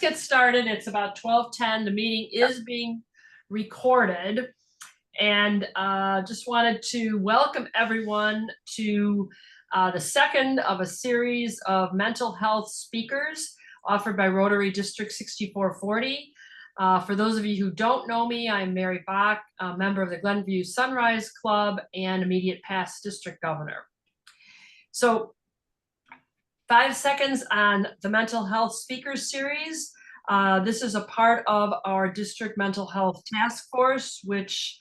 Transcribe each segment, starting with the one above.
Get started. It's about 12:10. The meeting is being recorded, and just wanted to welcome everyone to the second of a series of mental health speakers offered by Rotary District 6440. For those of you who don't know me, I'm Mary Bach, a member of the Glenview Sunrise Club and immediate past district governor. So 5 seconds on the mental health speakers series. This is a part of our district mental health task force, which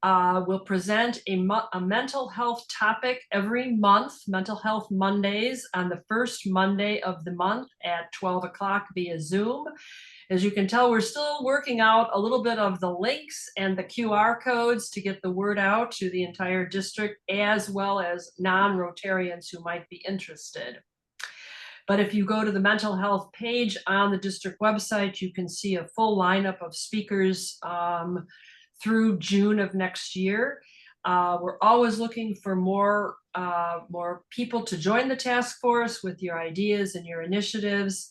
will present a mental health topic every month, Mental Health Mondays, on the first Monday of the month at 12 o'clock via Zoom. As you can tell, we're still working out a little bit of the links and the QR codes to get the word out to the entire district, as well as non-Rotarians who might be interested. But if you go to the mental health page on the district website, you can see a full lineup of speakers through June of next year. We're always looking for more people to join the task force with your ideas and your initiatives.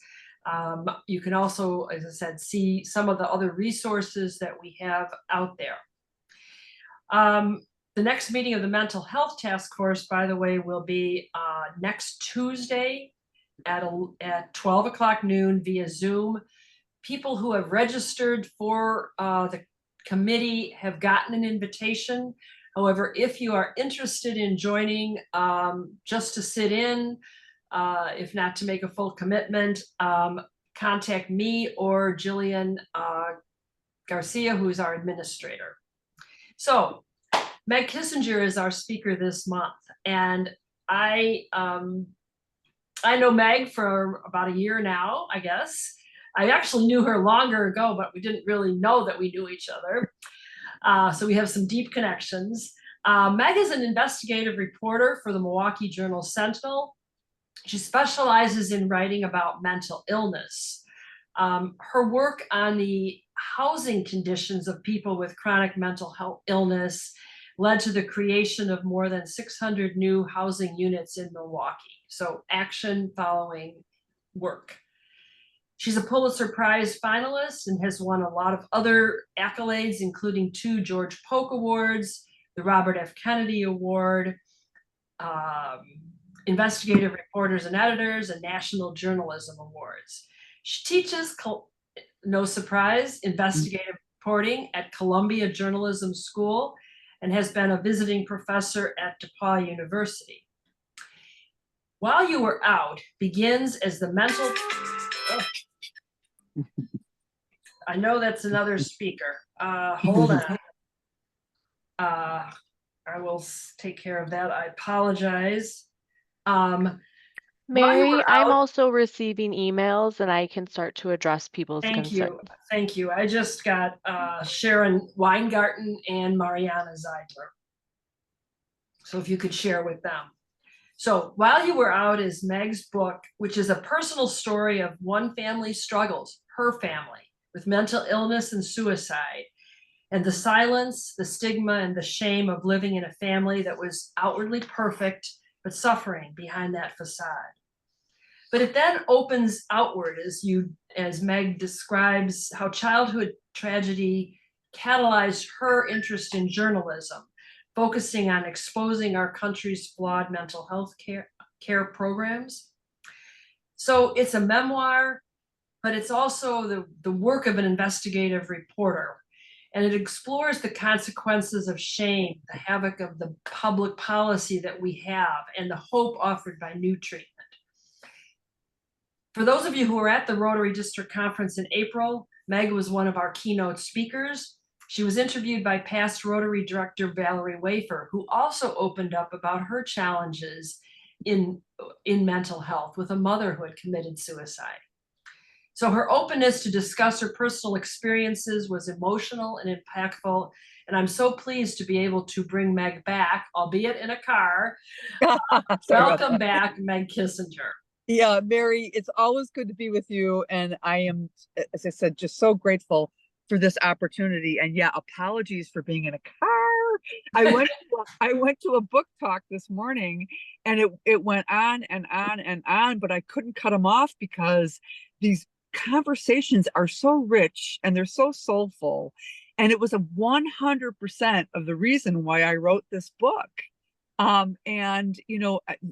You can also, as I said, see some of the other resources that we have out there. The next meeting of the mental health task force, by the way, will be next Tuesday at 12 o'clock noon via Zoom. People who have registered for the committee have gotten an invitation. However, if you are interested in joining just to sit in, if not to make a full commitment, contact me or Jillian Garcia, who's our administrator. So Meg Kissinger is our speaker this month, and I know Meg for about a year now, I guess. I actually knew her longer ago, but we didn't really know that we knew each other. So we have some deep connections. Meg is an investigative reporter for the Milwaukee Journal-Sentinel. She specializes in writing about mental illness. Her work on the housing conditions of people with chronic mental health illness led to the creation of more than 600 new housing units in Milwaukee. So action following work. She's a Pulitzer Prize finalist and has won a lot of other accolades, including 2 George Polk Awards, the Robert F. Kennedy Award, Investigative Reporters and Editors, and National Journalism Awards. She teaches, no surprise, investigative reporting at Columbia Journalism School and has been a visiting professor at DePaul University. While You Were Out begins as the mental... Oh. I know that's another speaker. Hold on. I will take care of that. I apologize. Mary, I'm also receiving emails and I can start to address people's concerns. Thank you. I just got Sharon Weingarten and Mariana Zeidler. So if you could share with them. So While You Were Out is Meg's book, which is a personal story of one family's struggles, her family, with mental illness and suicide, and the silence, the stigma, and the shame of living in a family that was outwardly perfect, but suffering behind that facade. But it then opens outward as Meg describes how childhood tragedy catalyzed her interest in journalism, focusing on exposing our country's flawed mental health care programs. So it's a memoir, but it's also the work of an investigative reporter. And it explores the consequences of shame, the havoc of the public policy that we have, and the hope offered by new treatment. For those of you who were at the Rotary District Conference in April, Meg was one of our keynote speakers. She was interviewed by past Rotary Director Valerie Wafer, who also opened up about her challenges in mental health with a mother who had committed suicide. So her openness to discuss her personal experiences was emotional and impactful, and I'm so pleased to be able to bring Meg back, albeit in a car. Welcome back, Meg Kissinger. Yeah, Mary, it's always good to be with you, and I am, as I said, just so grateful for this opportunity. And yeah, apologies for being in a car. I went to a book talk this morning, and it went on and on and on, but I couldn't cut them off because these conversations are so rich and they're so soulful. And it was a 100% of the reason why I wrote this book. And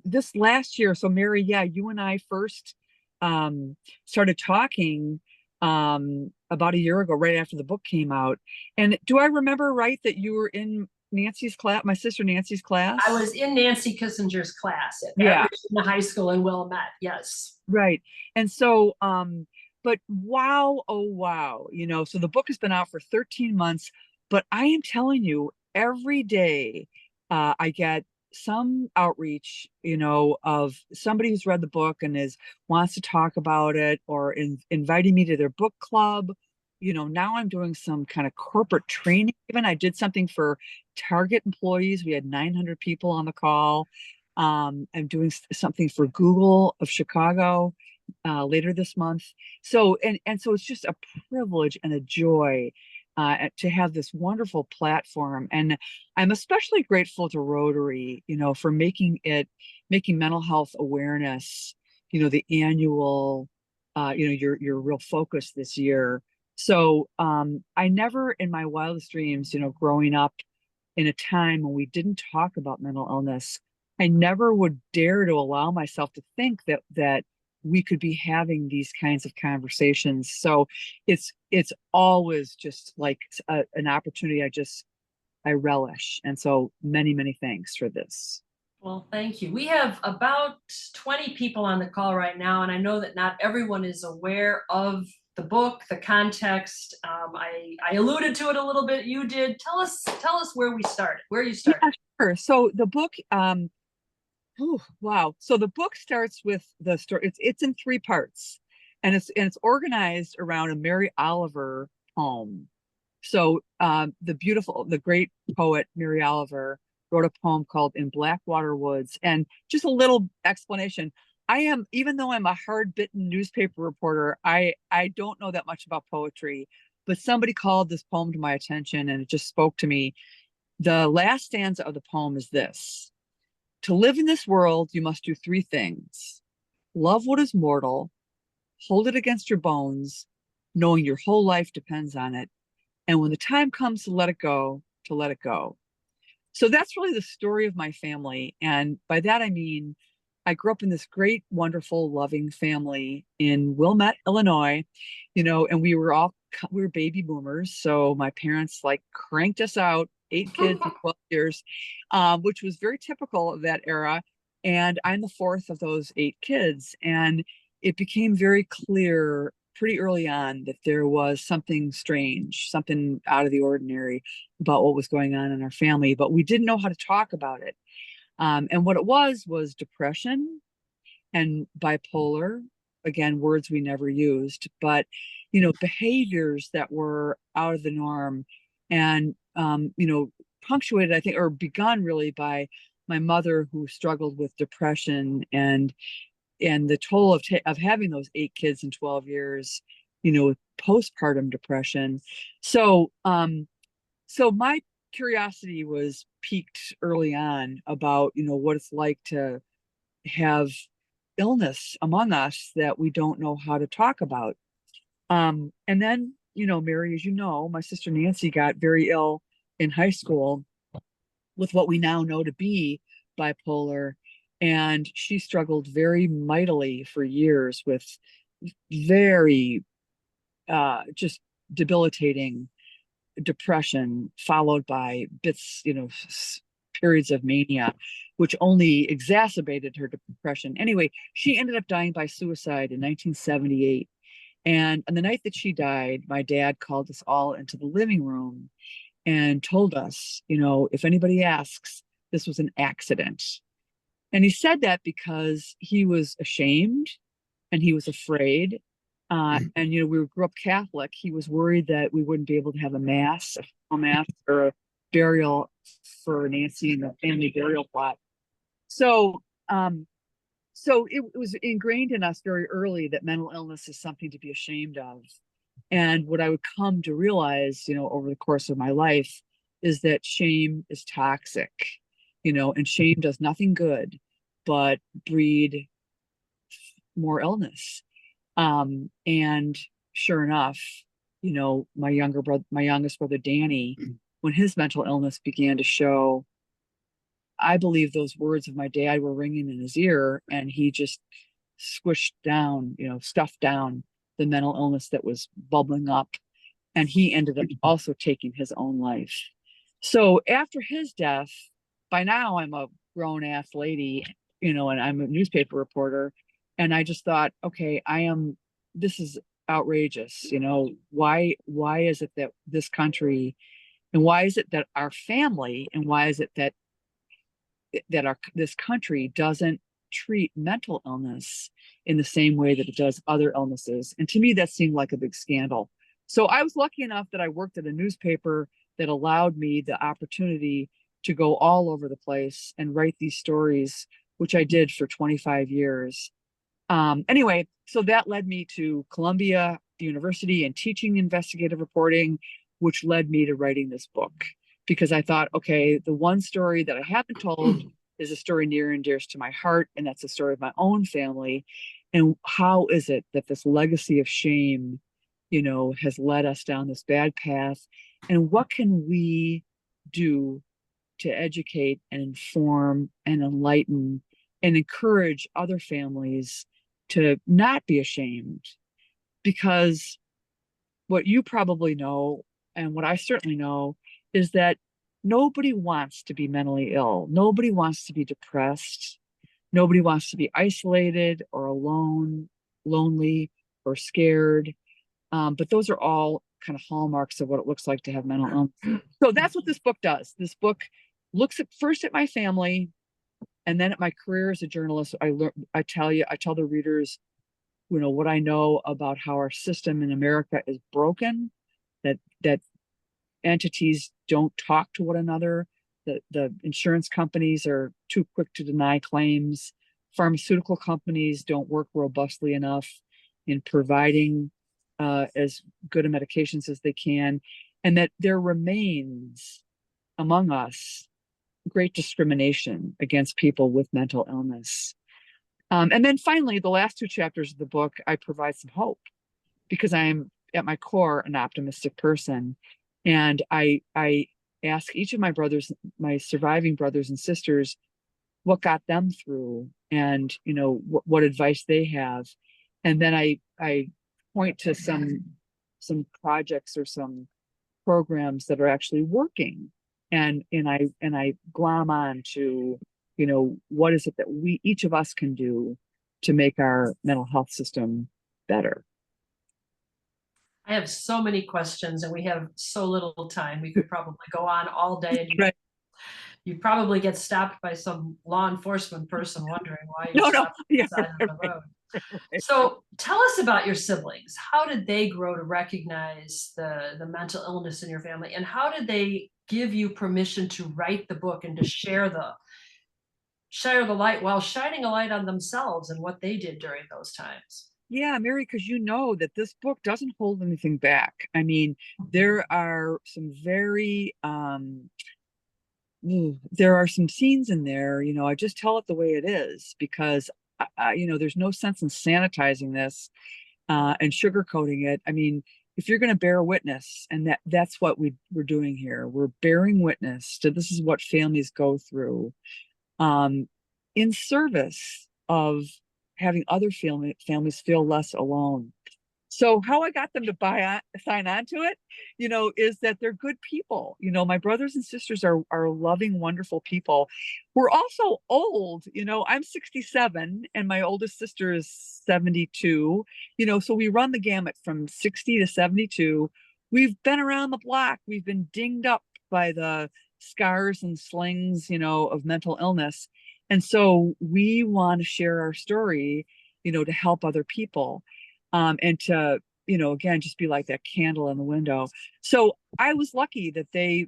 this last year, so Mary, yeah, you and I first started talking about a year ago, right after the book came out. And do I remember right that you were in Nancy's class, my sister Nancy's class? I was in Nancy Kissinger's class at Yeah. Richmond High School in Wilmette. Yes. Right. And so, but wow, oh wow, so the book has been out for 13 months, but I am telling you, every day I get some outreach, of somebody who's read the book and wants to talk about it, or inviting me to their book club. Now I'm doing some kind of corporate training. Even I did something for Target employees. We had 900 people on the call. I'm doing something for Google of Chicago later this month. So so it's just a privilege and a joy to have this wonderful platform. And I'm especially grateful to Rotary, for making mental health awareness, the annual, your real focus this year. So I never in my wildest dreams, growing up in a time when we didn't talk about mental illness, I never would dare to allow myself to think that we could be having these kinds of conversations. So it's always just like an opportunity I relish. And so many thanks for this. Well, thank you. We have about 20 people on the call right now, and I know that not everyone is aware of the book, the context. I alluded to it a little bit. You did. Tell us where we started, where you started. Yeah, sure. So the book, oh, wow. So the book starts with the story. It's in 3 parts, and it's organized around a Mary Oliver poem. So the great poet Mary Oliver wrote a poem called In Blackwater Woods. And just a little explanation. Even though I'm a hard-bitten newspaper reporter, I don't know that much about poetry, but somebody called this poem to my attention and it just spoke to me. The last stanza of the poem is this: to live in this world, you must do 3 things. Love what is mortal, hold it against your bones, knowing your whole life depends on it. And when the time comes to let it go, to let it go. So that's really the story of my family. And by that, I mean, I grew up in this great, wonderful, loving family in Wilmette, Illinois, and we were baby boomers. So my parents cranked us out, 8 kids in 12 years, which was very typical of that era. And I'm the 4th of those 8 kids. And it became very clear pretty early on that there was something strange, something out of the ordinary about what was going on in our family, but we didn't know how to talk about it. And what it was depression and bipolar, again, words we never used, but, behaviors that were out of the norm and, punctuated, I think, or begun really by my mother, who struggled with depression and the toll of having those 8 kids in 12 years, with postpartum depression. So, so my curiosity was piqued early on about, what it's like to have illness among us that we don't know how to talk about. And then, Mary, as you know, my sister Nancy got very ill in high school with what we now know to be bipolar. And she struggled very mightily for years with very just debilitating depression, followed by periods of mania, which only exacerbated her depression. Anyway, she ended up dying by suicide in 1978. And on the night that she died, my dad called us all into the living room and told us, if anybody asks, this was an accident. And he said that because he was ashamed and he was afraid. And, we grew up Catholic. He was worried that we wouldn't be able to have a mass or a burial for Nancy in the family burial plot. So, it was ingrained in us very early that mental illness is something to be ashamed of. And what I would come to realize, over the course of my life is that shame is toxic, and shame does nothing good but breed more illness. And sure enough, my youngest brother, Danny, when his mental illness began to show, I believe those words of my dad were ringing in his ear, and he just squished down, stuffed down the mental illness that was bubbling up. And he ended up also taking his own life. So after his death, by now I'm a grown ass lady, and I'm a newspaper reporter. And I just thought, okay, this is outrageous. Why is it that this country, and why is it that our family, and why is it that this country doesn't treat mental illness in the same way that it does other illnesses? And to me, that seemed like a big scandal. So I was lucky enough that I worked at a newspaper that allowed me the opportunity to go all over the place and write these stories, which I did for 25 years. Anyway, so that led me to Columbia University and teaching investigative reporting, which led me to writing this book. Because I thought, okay, the one story that I haven't told is a story near and dear to my heart, and that's the story of my own family. And how is it that this legacy of shame, has led us down this bad path? And what can we do to educate and inform and enlighten and encourage other families to not be ashamed? Because what you probably know, and what I certainly know, is that nobody wants to be mentally ill. Nobody wants to be depressed. Nobody wants to be isolated or alone, lonely, or scared. But those are all kind of hallmarks of what it looks like to have mental illness. So that's what this book does. This book looks first at my family, and then at my career as a journalist. I tell the readers, what I know about how our system in America is broken, that entities don't talk to one another. The insurance companies are too quick to deny claims. Pharmaceutical companies don't work robustly enough in providing as good a medications as they can, and that there remains among us great discrimination against people with mental illness. And then finally, the last two chapters of the book, I provide some hope, because I am at my core an optimistic person. And I ask each of my surviving brothers and sisters, what got them through, and what advice they have. And then I point to some projects or some programs that are actually working, and I glom on to what is it that each of us can do to make our mental health system better. I have so many questions, and we have so little time. We could probably go on all day, and Right. you probably get stopped by some law enforcement person wondering why you stopped on the side of the road. So tell us about your siblings. How did they grow to recognize the mental illness in your family, and how did they give you permission to write the book and to share the light, while shining a light on themselves and what they did during those times? Yeah, Mary, because that this book doesn't hold anything back. I mean, there are some there are some scenes in there, I just tell it the way it is, because there's no sense in sanitizing this and sugarcoating it. I mean, if you're going to bear witness, and that's what we're doing here, we're bearing witness to this is what families go through, in service of having other families feel less alone. So how I got them to sign on to it, is that they're good people. My brothers and sisters are loving, wonderful people. We're also old. I'm 67 and my oldest sister is 72. So we run the gamut from 60 to 72. We've been around the block. We've been dinged up by the scars and slings, of mental illness. And so we want to share our story, to help other people. And to, again, just be like that candle in the window. So I was lucky that they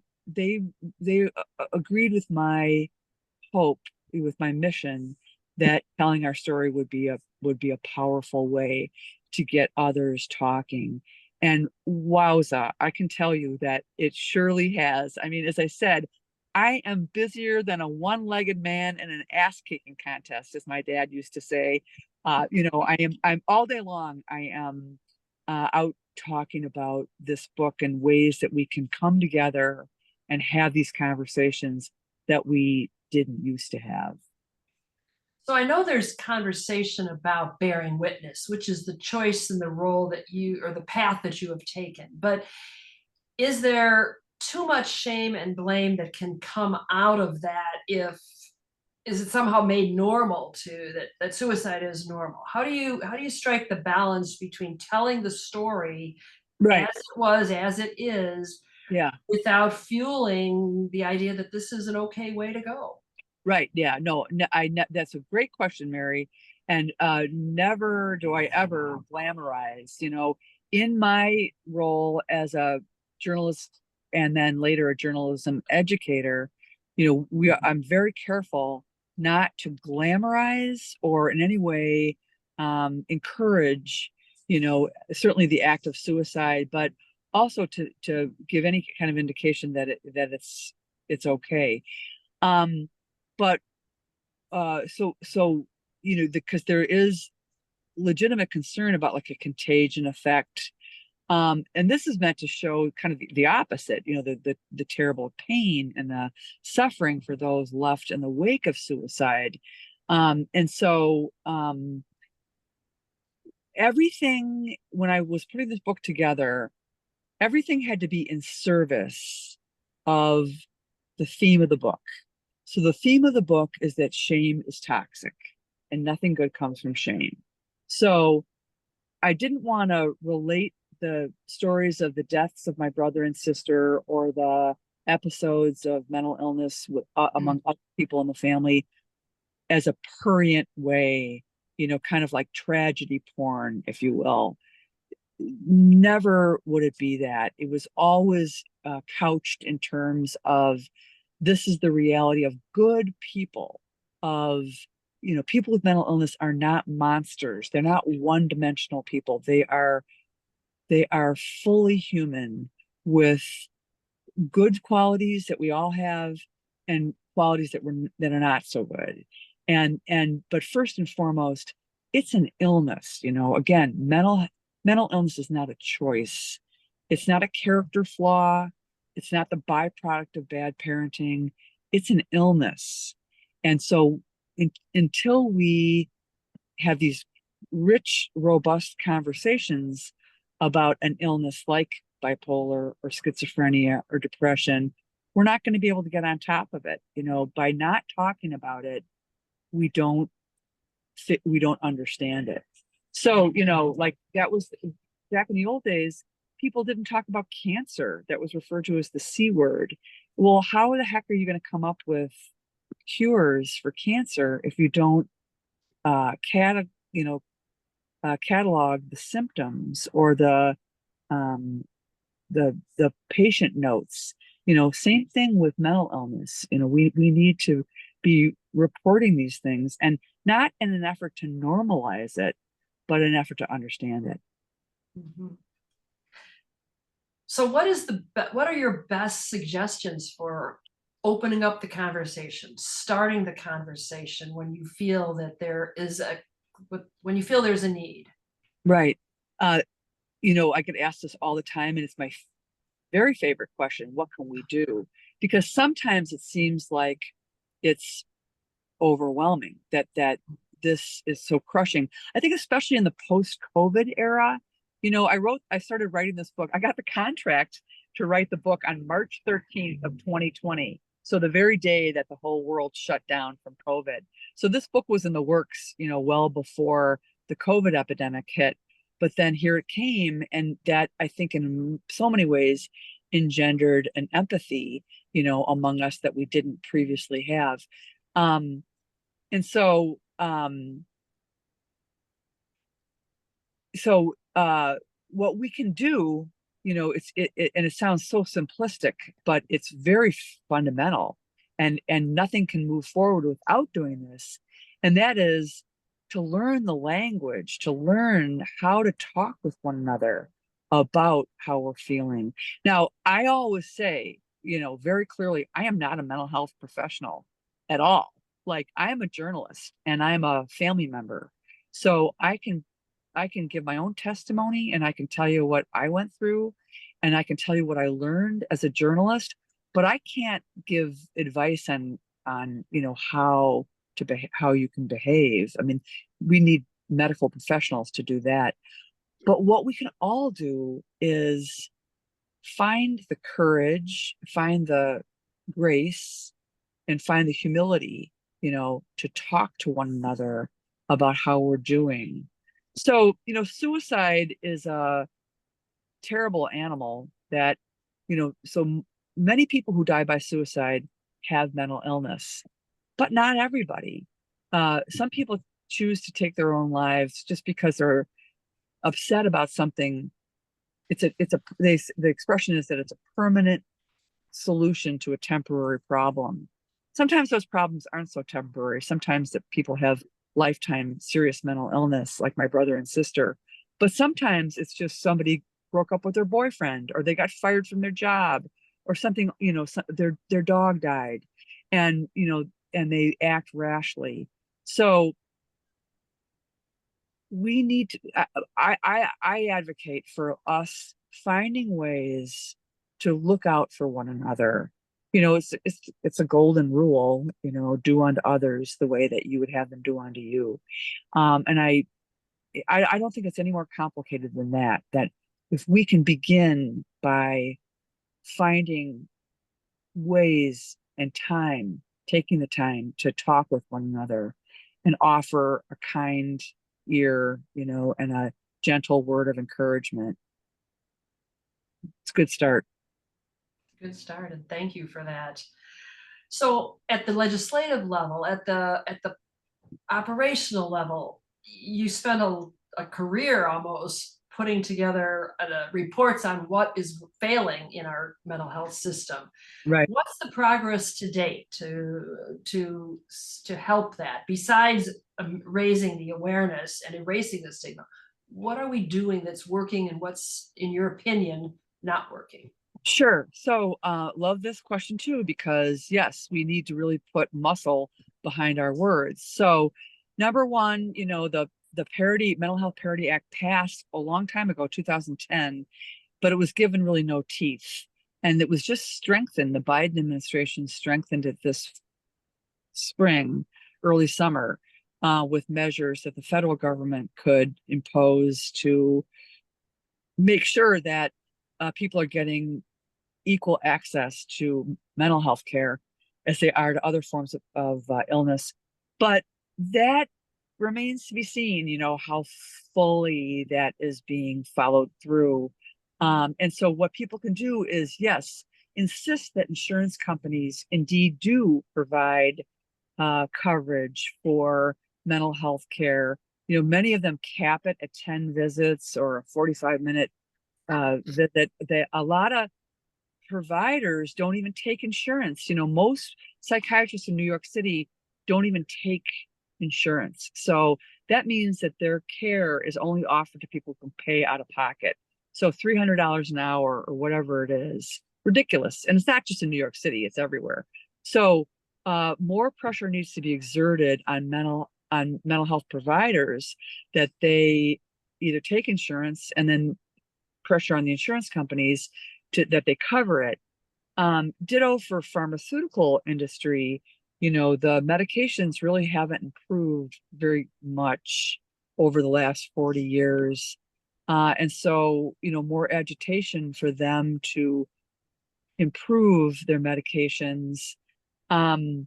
agreed with my hope, with my mission, that telling our story would be a powerful way to get others talking. And wowza, I can tell you that it surely has. I mean, as I said, I am busier than a one-legged man in an ass-kicking contest, as my dad used to say, I'm all day long, I am out talking about this book and ways that we can come together and have these conversations that we didn't used to have. So I know there's conversation about bearing witness, which is the choice and the role that you, or the path that you have taken. But is there too much shame and blame that can come out of that? If is it somehow made normal to that suicide is normal? How do you strike the balance between telling the story Right. as it was, as it is, Yeah. without fueling the idea that this is an okay way to go? Right. Yeah. No, that's a great question, Mary. And never do I ever glamorize, in my role as a journalist and then later a journalism educator, I'm very careful not to glamorize or in any way encourage, certainly the act of suicide, but also to give any kind of indication that it's okay. Um, but because there is legitimate concern about like a contagion effect, and this is meant to show kind of the opposite, the terrible pain and the suffering for those left in the wake of suicide. Everything, when I was putting this book together, everything had to be in service of the theme of the book. So the theme of the book is that shame is toxic and nothing good comes from shame. So I didn't want to relate the stories of the deaths of my brother and sister or the episodes of mental illness among other people in the family as a prurient way, kind of like tragedy porn, if you will. Never would it be that. It was always couched in terms of this is the reality of good people, of people with mental illness are not monsters. They're not one-dimensional people. They are fully human with good qualities that we all have and qualities that are not so good. But first and foremost, it's an illness. Again, mental illness is not a choice. It's not a character flaw. It's not the byproduct of bad parenting. It's an illness. And so until we have these rich, robust conversations about an illness like bipolar or schizophrenia or depression, we're not going to be able to get on top of it. By not talking about it, we don't understand it. So, like that was back in the old days, people didn't talk about cancer. That was referred to as the C word. Well, how the heck are you going to come up with cures for cancer if you don't catalog the symptoms or um, the patient notes? Same thing with mental illness. We need to be reporting these things, and not in an effort to normalize it, but an effort to understand it. Mhm. So what are your best suggestions for opening up the conversation, starting the conversation when you feel that when you feel there's a need? Right. I get asked this all the time, and it's my very favorite question. What can we do? Because sometimes it seems like it's overwhelming, that this is so crushing. I think especially in the post-COVID era, I started writing this book. I got the contract to write the book on March 13th of 2020. So the very day that the whole world shut down from COVID. So this book was in the works, well before the COVID epidemic hit. But then here it came, and that, I think, in so many ways engendered an empathy, among us that we didn't previously have. And so what we can do, and it sounds so simplistic, but it's very fundamental, and nothing can move forward without doing this. And that is to learn the language, to learn how to talk with one another about how we're feeling. Now, I always say, very clearly, I am not a mental health professional at all. Like, I am a journalist and I'm a family member. So I can give my own testimony, and I can tell you what I went through, and I can tell you what I learned as a journalist, but I can't give advice on how you can behave. I mean, we need medical professionals to do that. But what we can all do is find the courage, find the grace, and find the humility, to talk to one another about how we're doing. So, suicide is a terrible animal that, many people who die by suicide have mental illness, but not everybody. Some people choose to take their own lives just because they're upset about something. The expression is that it's a permanent solution to a temporary problem. Sometimes those problems aren't so temporary. Sometimes that people have lifetime serious mental illness, like my brother and sister. But sometimes it's just somebody broke up with their boyfriend, or they got fired from their job, or something, their dog died, and and they act rashly. So we need to, I advocate for us finding ways to look out for one another. It's a golden rule, do unto others the way that you would have them do unto you. And I don't think it's any more complicated than that, that if we can begin by finding ways and taking the time to talk with one another and offer a kind ear, and a gentle word of encouragement, it's a good start. Good start, and thank you for that. So at the legislative level, at the operational level, you spent a career almost putting together reports on what is failing in our mental health system. Right. What's the progress to date to help that, besides raising the awareness and erasing the stigma? What are we doing that's working, and what's, in your opinion, not working? Sure. So love this question too, because yes, we need to really put muscle behind our words. So number one, the Mental Health Parity Act passed a long time ago, 2010, but it was given really no teeth. And it was just strengthened. The Biden administration strengthened it this spring, early summer, with measures that the federal government could impose to make sure that people are getting equal access to mental health care as they are to other forms of illness. But that remains to be seen, how fully that is being followed through. And so what people can do is, yes, insist that insurance companies indeed do provide coverage for mental health care. Many of them cap it at 10 visits or a 45-minute visit. A lot of providers don't even take insurance. Most psychiatrists in New York City don't even take insurance. So that means that their care is only offered to people who can pay out of pocket. So $300 an hour or whatever it is, ridiculous. And it's not just in New York City, it's everywhere. So more pressure needs to be exerted on mental health providers, that they either take insurance, and then pressure on the insurance companies that they cover it. Ditto for pharmaceutical industry. The medications really haven't improved very much over the last 40 years. And so, more agitation for them to improve their medications. So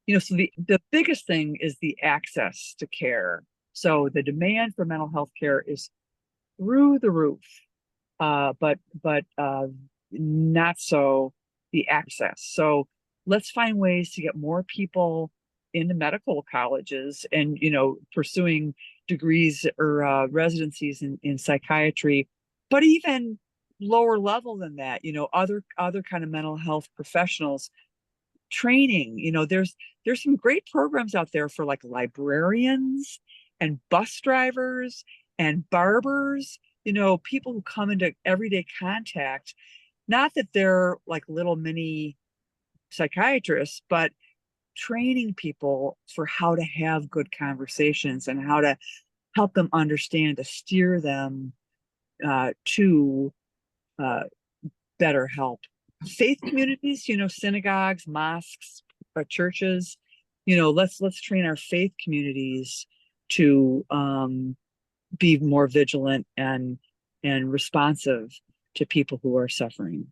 the biggest thing is the access to care. So the demand for mental health care is through the roof. But not so the access. So let's find ways to get more people into medical colleges and, pursuing degrees or residencies in psychiatry, but even lower level than that, other kind of mental health professionals training. There's some great programs out there for like librarians and bus drivers and barbers, people who come into everyday contact. Not that they're like little mini psychiatrists, but training people for how to have good conversations and how to help them understand, to steer them to better help. Faith communities, synagogues, mosques, churches, let's train our faith communities to be more vigilant and responsive to people who are suffering.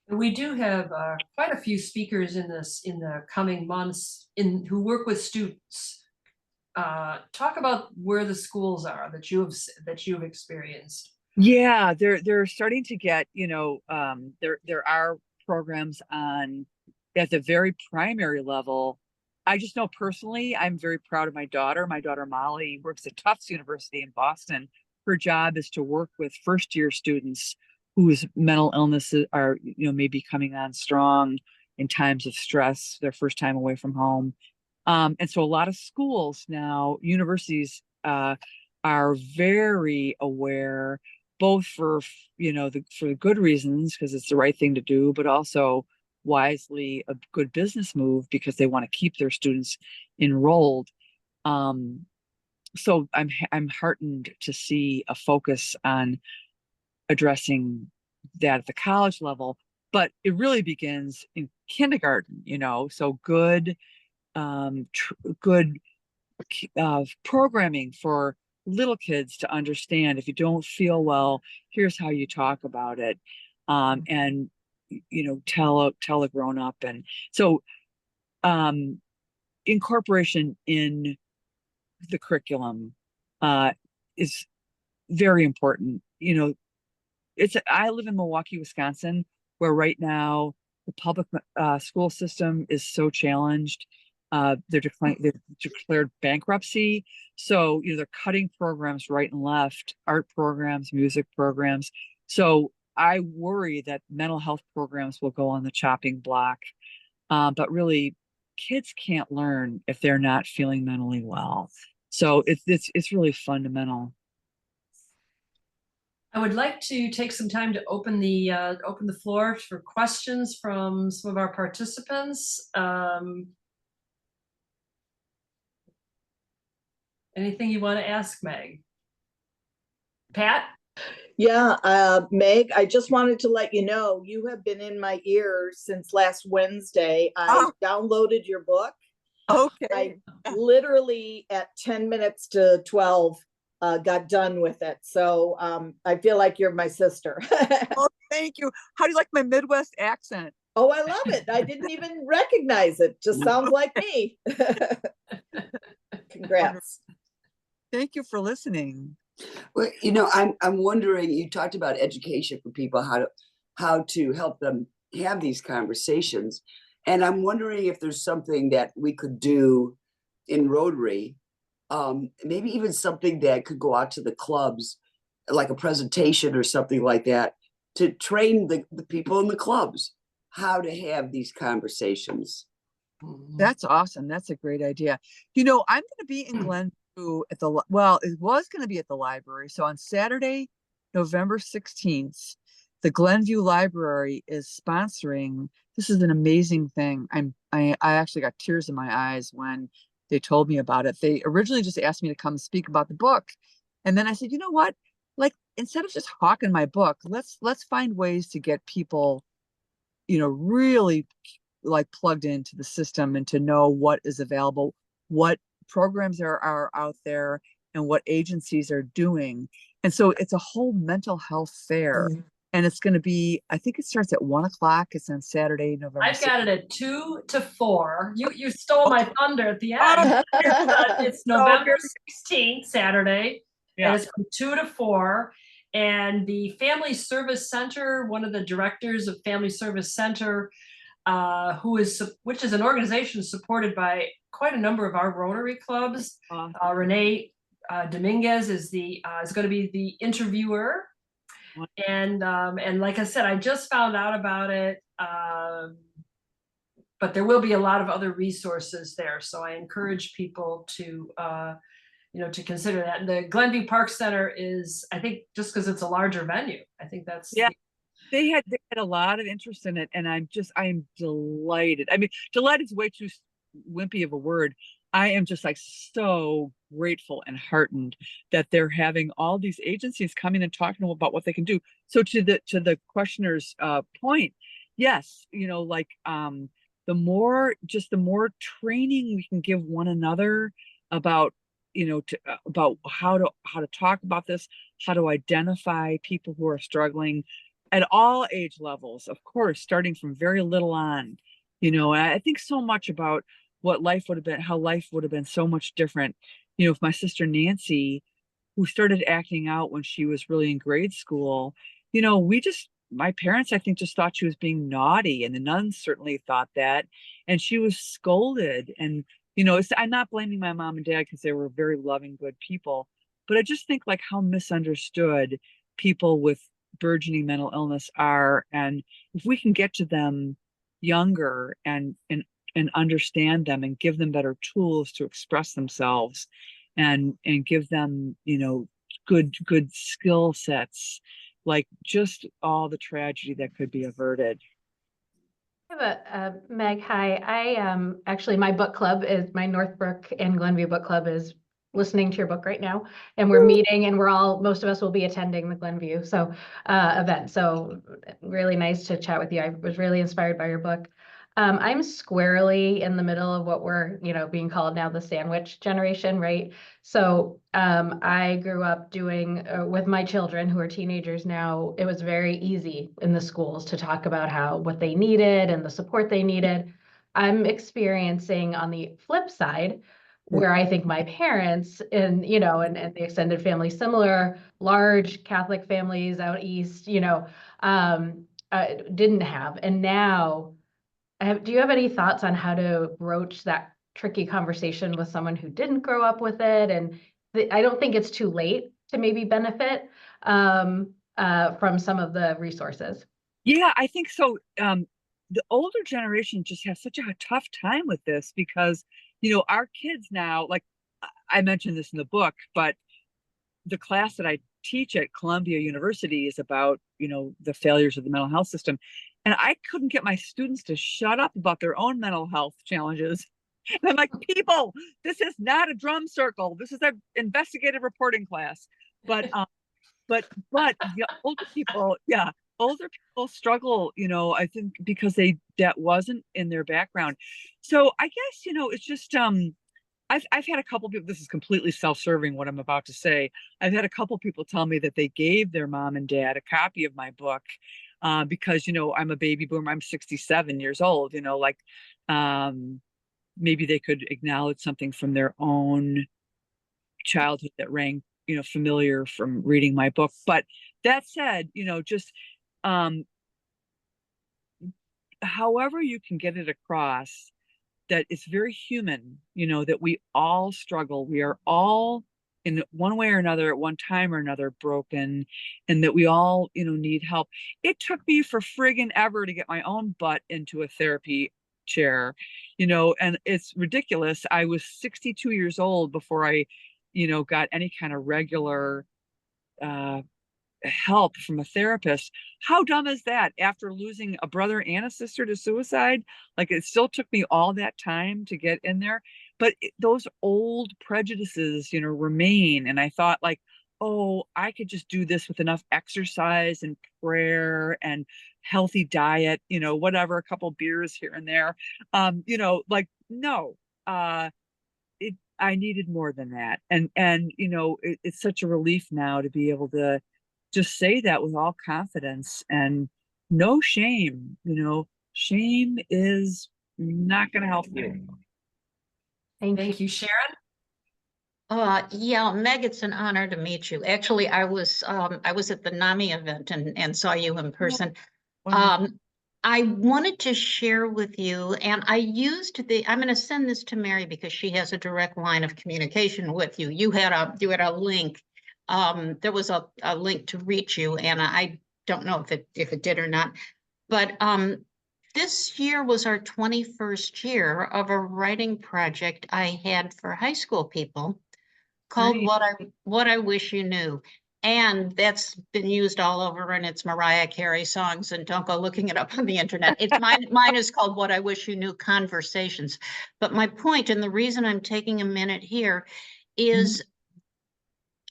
We do have quite a few speakers in the coming months who work with students. Talk about where the schools are that you've experienced. Yeah, they're starting to get, there are programs at the very primary level. I just know personally, I'm very proud of my daughter. My daughter Molly works at Tufts University in Boston. Her job is to work with first-year students whose mental illnesses are, maybe coming on strong in times of stress, their first time away from home. And so a lot of schools now, universities are very aware, both for for the good reasons, because it's the right thing to do, but also wisely a good business move because they want to keep their students enrolled. So I'm heartened to see a focus on addressing that at the college level, but it really begins in kindergarten. So good programming for little kids to understand, if you don't feel well, here's how you talk about it, and tell a grown up. And so incorporation in the curriculum is very important. I live in Milwaukee, Wisconsin, where right now the public school system is so challenged. They've declared bankruptcy. So, they're cutting programs right and left, art programs, music programs. So I worry that mental health programs will go on the chopping block. But really, kids can't learn if they're not feeling mentally well. So it's really fundamental. I would like to take some time to open the floor for questions from some of our participants. Anything you want to ask, Meg? Pat? Yeah, Meg, I just wanted to let you know you have been in my ears since last Wednesday. I downloaded your book. Okay. I literally at 10 minutes to 12 got done with it. So I feel like you're my sister. Oh, thank you. How do you like my Midwest accent? Oh, I love it. I didn't even recognize it. Just sounds like me. Congrats. Thank you for listening. Well, I'm wondering, you talked about education for people, how to help them have these conversations. And I'm wondering if there's something that we could do in Rotary, maybe even something that could go out to the clubs, like a presentation or something like that, to train the people in the clubs how to have these conversations. That's awesome. That's a great idea. I'm going to be in Glenview it was going to be at the library. So on Saturday, November 16th, the Glenview Library is sponsoring. This is an amazing thing. I actually got tears in my eyes when they told me about it. They originally just asked me to come speak about the book. And then I said, you know what? Like, instead of just hawking my book, let's find ways to get people, really like plugged into the system and to know what is available, what programs are out there, and what agencies are doing. And so it's a whole mental health fair. And it's going to be, I think it starts at 1:00. It's on Saturday, November. I've got it at 2 to 4. You stole my thunder at the end. It's November 16th, Saturday. Yeah. And it's from 2 to 4. And the Family Service Center, one of the directors of Family Service Center, which is an organization supported by quite a number of our Rotary clubs. Renee Dominguez is going to be the interviewer, and like I said, I just found out about it, but there will be a lot of other resources there. So I encourage people to to consider that. And the Glenview Park Center is, I think, just because it's a larger venue. I think that's They had a lot of interest in it, and I'm delighted. I mean, delighted is way too wimpy of a word, I am just like so grateful and heartened that they're having all these agencies coming and talking about what they can do. So to the questioner's point, yes, like the more training we can give one another about about how to talk about this, how to identify people who are struggling at all age levels, of course, starting from very little on. I think so much about what life would have been, how life would have been so much different. If my sister Nancy, who started acting out when she was really in grade school, my parents, I think, just thought she was being naughty, and the nuns certainly thought that. And she was scolded. And, I'm not blaming my mom and dad because they were very loving, good people. But I just think like how misunderstood people with burgeoning mental illness are. And if we can get to them younger and understand them and give them better tools to express themselves and give them, good skill sets, like just all the tragedy that could be averted. I have Meg, hi. Actually, my book club is, my Northbrook and Glenview book club is listening to your book right now, and we're meeting, and most of us will be attending the Glenview event. So really nice to chat with you. I was really inspired by your book. I'm squarely in the middle of what we're, being called now the sandwich generation, right? So I grew up doing with my children who are teenagers now. It was very easy in the schools to talk about what they needed and the support they needed. I'm experiencing on the flip side, where I think my parents and the extended family, similar large Catholic families out east, didn't have, and now. Do you have any thoughts on how to broach that tricky conversation with someone who didn't grow up with it? And I don't think it's too late to maybe benefit from some of the resources. Yeah, I think so. The older generation just has such a tough time with this because, our kids now, like I mentioned this in the book, but the class that I teach at Columbia University is about, the failures of the mental health system. And I couldn't get my students to shut up about their own mental health challenges. And I'm like, people, this is not a drum circle. This is an investigative reporting class. But the older people, struggle, I think because that wasn't in their background. So I guess, it's just I've had a couple people, this is completely self-serving what I'm about to say. I've had a couple people tell me that they gave their mom and dad a copy of my book because, I'm a baby boomer, I'm 67 years old, maybe they could acknowledge something from their own childhood that rang, familiar from reading my book. But that said, just however you can get it across that it's very human, that we all struggle. We are all in one way or another at one time or another broken, and that we all, need help. It took me for friggin' ever to get my own butt into a therapy chair, and it's ridiculous. I was 62 years old before I, got any kind of regular help from a therapist. How dumb is that? After losing a brother and a sister to suicide, like it still took me all that time to get in there. But those old prejudices, remain. And I thought like, oh, I could just do this with enough exercise and prayer and healthy diet, whatever, a couple beers here and there. No, I needed more than that. And it's such a relief now to be able to just say that with all confidence and no shame. Shame is not going to help you. Thank you, Sharon. Yeah, Meg, it's an honor to meet you. Actually, I was at the NAMI event and saw you in person. I wanted to share with you, and I'm going to send this to Mary because she has a direct line of communication with you. You had a link. There was a link to reach you, and I don't know if it did or not, but this year was our 21st year of a writing project I had for high school people called Right. What I Wish You Knew. And that's been used all over, and it's Mariah Carey songs, and don't go looking it up on the internet. It's mine is called What I Wish You Knew Conversations. But my point, and the reason I'm taking a minute here, is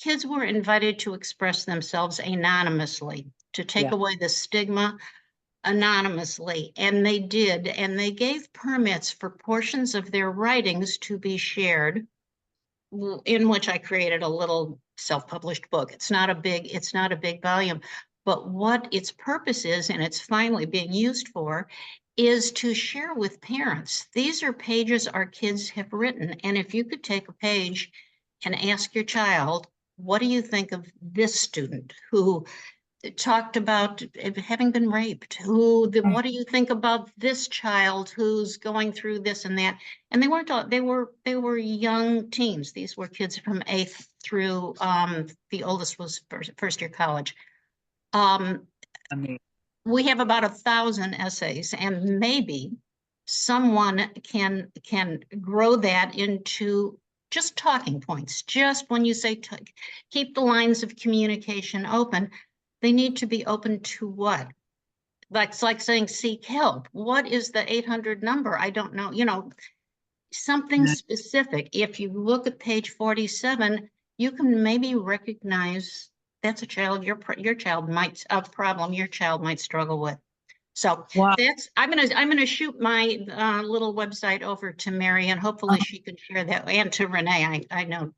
kids were invited to express themselves anonymously, to take Yeah. away the stigma anonymously, and they did, and they gave permits for portions of their writings to be shared, in which I created a little self-published book. It's not a big volume, but what its purpose is, and it's finally being used for, is to share with parents. These are pages our kids have written, and if you could take a page and ask your child, what do you think of this student who talked about having been raped? What do you think about this child who's going through this and that? And they weren't all, they were young teens. These were kids from 8th through the oldest was first year college. I mean, We have about 1,000 essays, and maybe someone can grow that into just talking points. Just when you say keep the lines of communication open, they need to be open to what? It's like saying seek help. What is the 800 number? I don't know. You know, something Yeah. specific. If you look at page 47, you can maybe recognize that's a child your child might a problem your child might struggle with. So wow. that's I'm gonna shoot my little website over to Mary, and hopefully she can share that, and to Renee. I know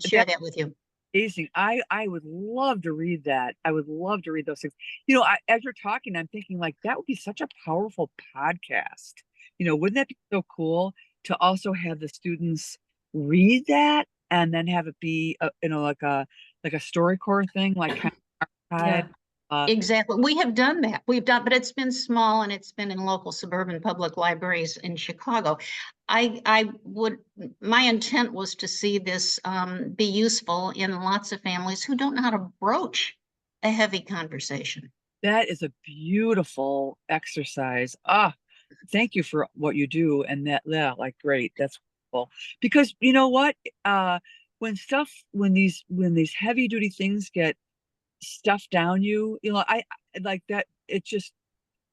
share That's that with you. amazing. I would love to read that. I would love to read those things. You know, as you're talking, I'm thinking like that would be such a powerful podcast. You know, wouldn't that be so cool to also have the students read that and then have it be you know, like a StoryCorps thing, like kind of archive. Yeah. Exactly. We have done that. But it's been small, and it's been in local suburban public libraries in Chicago. My intent was to see this be useful in lots of families who don't know how to broach a heavy conversation. That is a beautiful exercise. Thank you for what you do. And yeah, like, great. That's cool. Because you know what? When these heavy duty things get stuffed down you, you know, I like that. It just,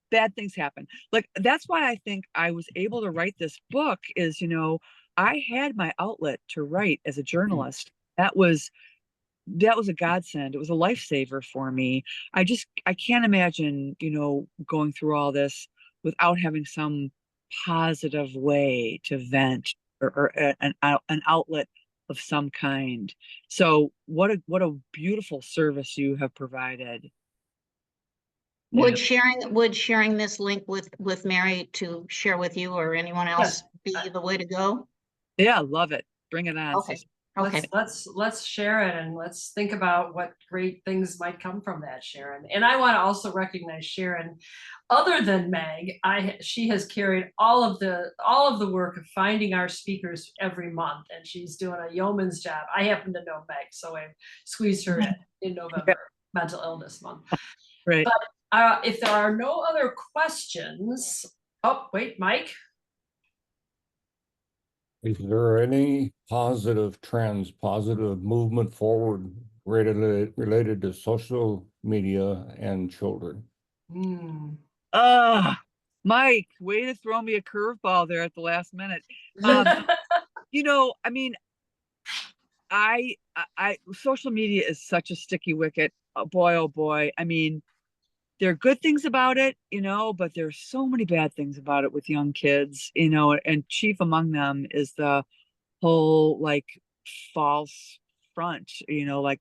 bad things happen. Like, that's why I think I was able to write this book is, you know, I had my outlet to write as a journalist. That was a godsend. It was a lifesaver for me. I can't imagine, you know, going through all this without having some positive way to vent, or an outlet of some kind. So what a beautiful service you have provided. Would Yeah. sharing this link with Mary to share with you or anyone else be the way to go? Yeah, love it. Bring it on. Okay. Okay. Let's share it, and let's think about what great things might come from that, Sharon. And I want to also recognize Sharon. Other than Meg, she has carried all of the work of finding our speakers every month, and she's doing a yeoman's job. I happen to know Meg, so I squeezed her in November, Mental Illness Month. Right. But if there are no other questions, oh wait, Mike. Is there any positive trends, positive movement forward related to social media and children? Mike, way to throw me a curveball there at the last minute. You know, I mean, I social media is such a sticky wicket. Oh boy. I mean, there are good things about it, you know, but there's so many bad things about it with young kids, you know, and chief among them is the whole like false front, you know, like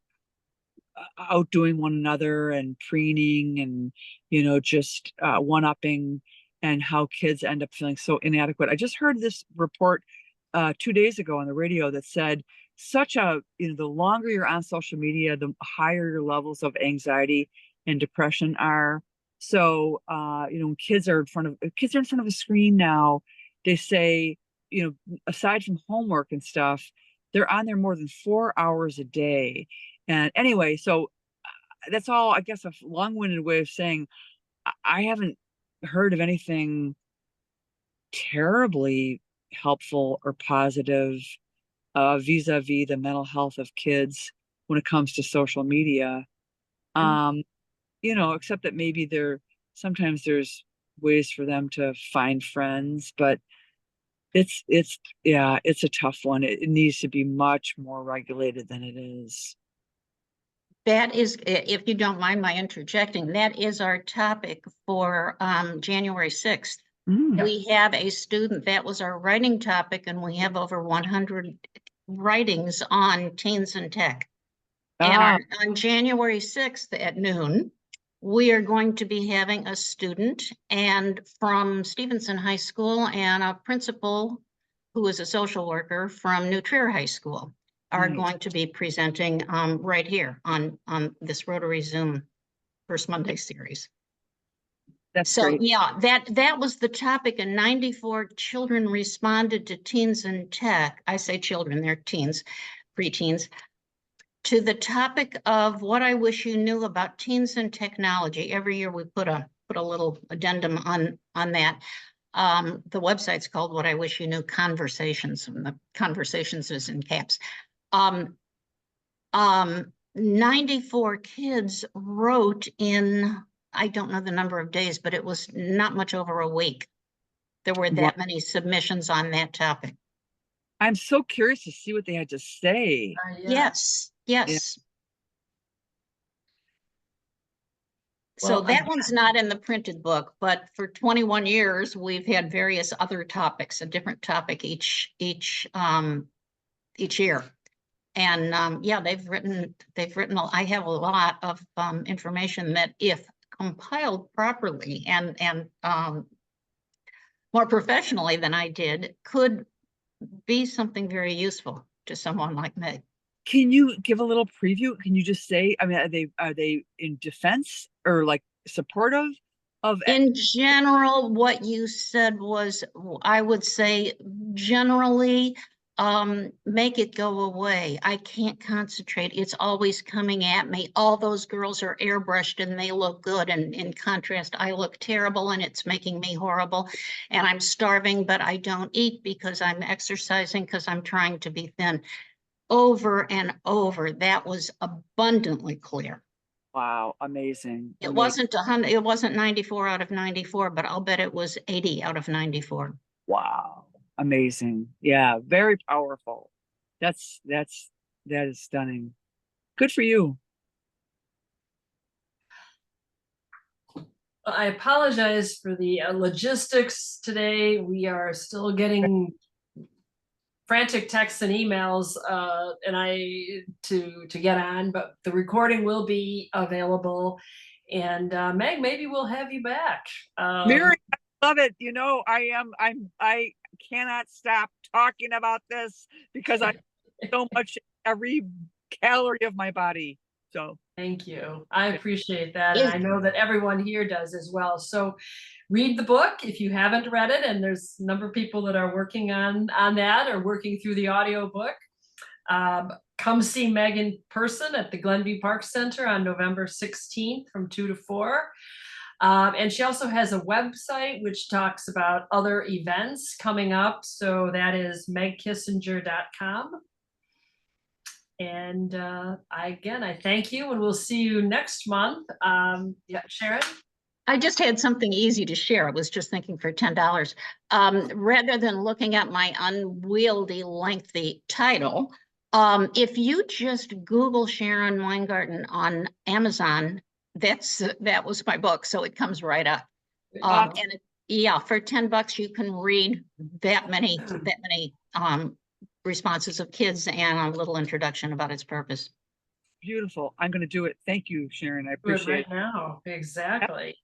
outdoing one another and preening and, you know, just one-upping, and how kids end up feeling so inadequate. I just heard this report 2 days ago on the radio that said you know, the longer you're on social media, the higher your levels of anxiety and depression are. So you know, when kids are in front of a screen now, they say, you know, aside from homework and stuff, they're on there more than 4 hours a day. And anyway, so that's all, I guess, a long-winded way of saying I haven't heard of anything terribly helpful or positive vis-a-vis the mental health of kids when it comes to social media. You know, except that maybe sometimes there's ways for them to find friends, but it's yeah, it's a tough one. It needs to be much more regulated than it is. That is, if you don't mind my interjecting, that is our topic for January 6th. We have a student, that was our writing topic, and we have over 100 writings on teens and tech. And on January 6th at noon, we are going to be having a student and from Stevenson High School and a principal who is a social worker from New Trier High School are going to be presenting right here on this Rotary Zoom First Monday series. That's great. Yeah, that was the topic, and 94 children responded to teens and tech. I say children, they're teens, preteens, to the topic of what I wish you knew about teens and technology. Every year we put a little addendum on that. The website's called What I Wish You Knew Conversations, and the conversations is in caps. 94 kids wrote in, I don't know the number of days, but it was not much over a week. There were that many submissions on that topic. I'm so curious to see what they had to say. Yes. Yes. So Well, that one's not in the printed book, but for 21 years, we've had various other topics, a different topic each year. And yeah, they've written, I have a lot of information that if compiled properly and more professionally than I did, could be something very useful to someone like Meg. Can you give a little preview? Can you just say, I mean, are they in defense or like supportive of? In general, what you said was, I would say generally, make it go away. I can't concentrate. It's always coming at me. All those girls are airbrushed and they look good. And in contrast, I look terrible and it's making me horrible. And I'm starving, but I don't eat because I'm exercising because I'm trying to be thin. Over and over, that was abundantly clear. Wow, amazing. It wasn't 100, it wasn't 94 out of 94, but I'll bet it was 80 out of 94. Wow, amazing. Yeah, very powerful. That is stunning. Good for you. I apologize for the logistics today. We are still getting frantic texts and emails to get on, but the recording will be available. And Meg, maybe we'll have you back. Mary, I love it. You know, I cannot stop talking about this because I so much every calorie of my body. So thank you. I appreciate that. And I know that everyone here does as well. So read the book if you haven't read it. And there's a number of people that are working on that or working through the audio book. Come see Meg in person at the Glenview Park Center on November 16th from 2 to 4. And she also has a website which talks about other events coming up. So that is megkissinger.com. And I thank you, and we'll see you next month. Yeah, Sharon? I just had something easy to share. I was just thinking for $10. Rather than looking at my unwieldy, lengthy title, if you just Google Sharon Weingarten on Amazon, that was my book, so it comes right up. Yeah, for $10 you can read that many responses of kids and a little introduction about its purpose. Beautiful. I'm going to do it. Thank you, Sharon. I appreciate it. Right now. Exactly. Yep.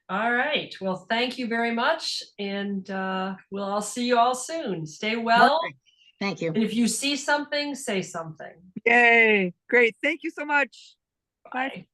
All right. Well, thank you very much. And we'll all see you all soon. Stay well. Perfect. Thank you. And if you see something, say something. Yay. Great. Thank you so much. Bye.